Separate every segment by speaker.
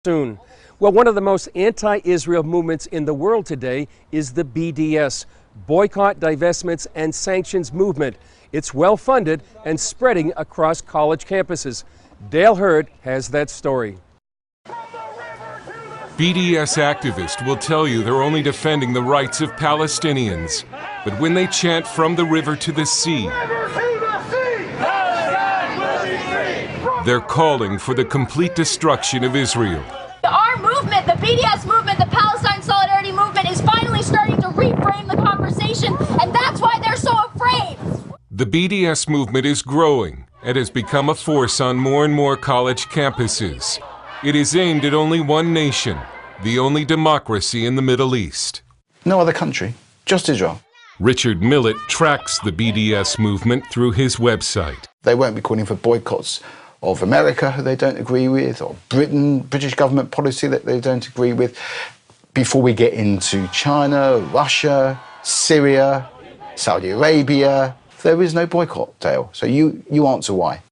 Speaker 1: soon. Well, one of the most anti-Israel movements in the world today is the BDS, Boycott, Divestments, and Sanctions Movement. It's well-funded and spreading across college campuses. Dale Hurd has that story.
Speaker 2: BDS activists will tell you they're only defending the rights of Palestinians. But when they chant from the river to the sea, they're calling for the complete destruction of Israel.
Speaker 3: Our movement, the BDS movement, the Palestine Solidarity Movement, is finally starting to reframe the conversation, and that's why they're so afraid.
Speaker 2: The BDS movement is growing and has become a force on more and more college campuses. It is aimed at only one nation, the only democracy in the Middle East.
Speaker 4: No other country, just Israel.
Speaker 2: Richard Millett tracks the BDS movement through his website.
Speaker 4: They won't be calling for boycotts of America, who they don't agree with, or British government policy that they don't agree with, before we get into China, Russia, Syria, Saudi Arabia. There is no boycott, Dale. So you answer why.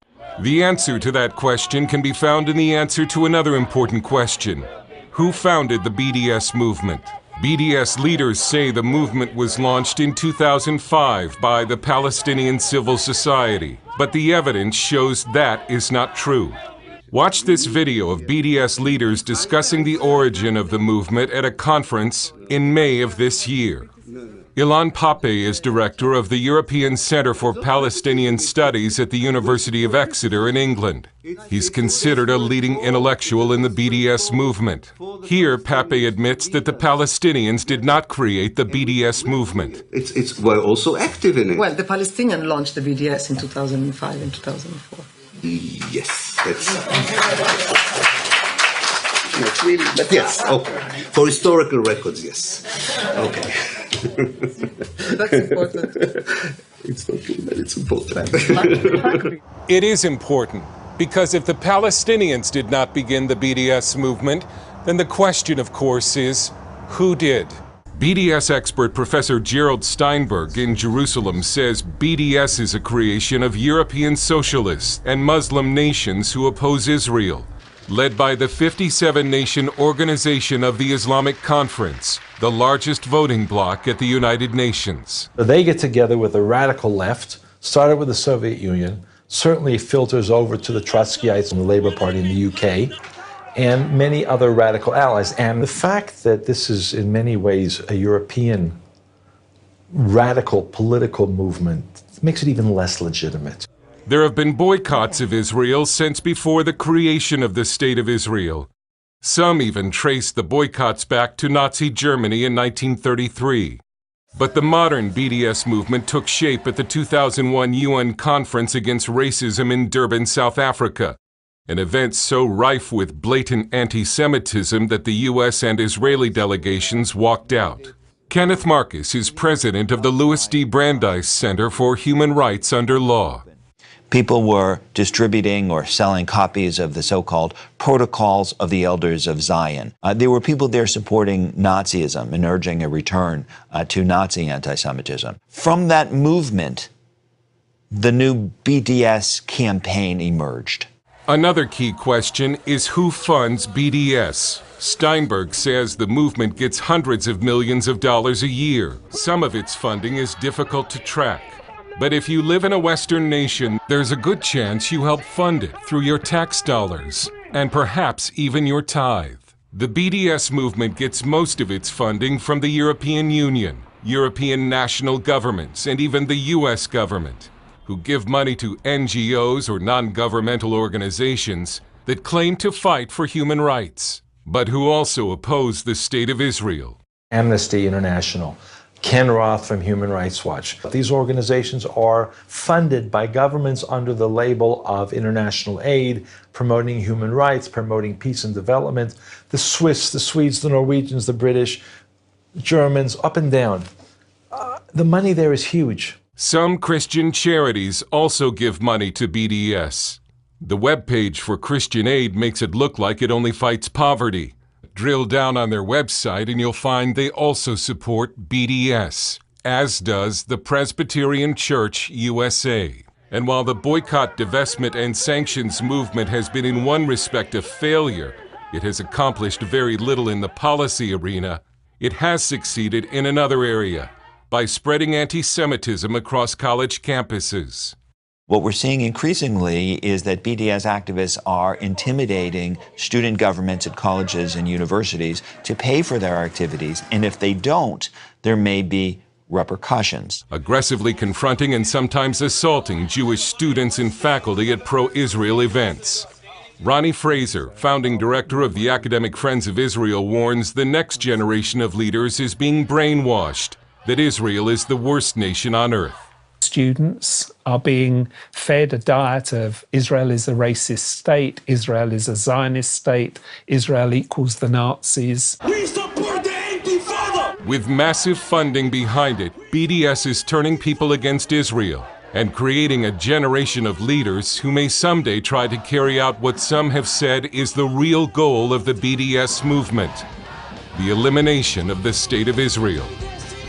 Speaker 2: The answer to that question can be found in the answer to another important question. Who founded the BDS movement? BDS leaders say the movement was launched in 2005 by the Palestinian Civil Society, but the evidence shows that is not true. Watch this video of BDS leaders discussing the origin of the movement at a conference in May of this year. Ilan Pape is director of the European Center for Palestinian Studies at the University of Exeter in England. He's considered a leading intellectual in the BDS movement. Here, Pape admits that the Palestinians did not create the BDS movement.
Speaker 5: We're also active in it.
Speaker 6: Well, the Palestinians launched the BDS in 2005 and 2004.
Speaker 5: Yes, that's... Not really, but yes, okay. For historical records, yes. Okay.
Speaker 6: That's important.
Speaker 5: It's not true, but it's important.
Speaker 2: It is important, because if the Palestinians did not begin the BDS movement, then the question, of course, is, who did? BDS expert Professor Gerald Steinberg in Jerusalem says BDS is a creation of European socialists and Muslim nations who oppose Israel, led by the 57-nation Organization of the Islamic Conference, the largest voting bloc at the United Nations.
Speaker 7: They get together with the radical left, started with the Soviet Union, certainly filters over to the Trotskyites and the Labour Party in the UK, and many other radical allies. And the fact that this is in many ways a European radical political movement makes it even less legitimate.
Speaker 2: There have been boycotts of Israel since before the creation of the State of Israel. Some even trace the boycotts back to Nazi Germany in 1933. But the modern BDS movement took shape at the 2001 UN Conference Against Racism in Durban, South Africa, an event so rife with blatant anti-Semitism that the US and Israeli delegations walked out. Kenneth Marcus is president of the Louis D. Brandeis Center for Human Rights Under Law.
Speaker 8: People were distributing or selling copies of the so-called Protocols of the Elders of Zion. There were people there supporting Nazism and urging a return to Nazi anti-Semitism. From that movement, the new BDS campaign emerged.
Speaker 2: Another key question is who funds BDS? Steinberg says the movement gets hundreds of millions of dollars a year. Some of its funding is difficult to track. But if you live in a Western nation, there's a good chance you help fund it through your tax dollars, and perhaps even your tithe. The BDS movement gets most of its funding from the European Union, European national governments, and even the US government, who give money to NGOs or non-governmental organizations that claim to fight for human rights, but who also oppose the State of Israel.
Speaker 7: Amnesty International, Ken Roth from Human Rights Watch. These organizations are funded by governments under the label of international aid, promoting human rights, promoting peace and development. The Swiss, the Swedes, the Norwegians, the British, Germans, up and down. The money there is huge.
Speaker 2: Some Christian charities also give money to BDS. The webpage for Christian Aid makes it look like it only fights poverty. Drill down on their website and you'll find they also support BDS, as does the Presbyterian Church USA. And while the boycott, divestment, and sanctions movement has been in one respect a failure, It has accomplished very little in the policy arena. It has succeeded in another area, by spreading anti-Semitism across college campuses.
Speaker 8: What we're seeing increasingly is that BDS activists are intimidating student governments at colleges and universities to pay for their activities, and if they don't, there may be repercussions.
Speaker 2: Aggressively confronting and sometimes assaulting Jewish students and faculty at pro-Israel events. Ronnie Fraser, founding director of the Academic Friends of Israel, warns the next generation of leaders is being brainwashed, that Israel is the worst nation on earth.
Speaker 9: Students are being fed a diet of Israel is a racist state, Israel is a Zionist state, Israel equals the Nazis.
Speaker 10: We support the Intifada!
Speaker 2: With massive funding behind it, BDS is turning people against Israel and creating a generation of leaders who may someday try to carry out what some have said is the real goal of the BDS movement: the elimination of the State of Israel.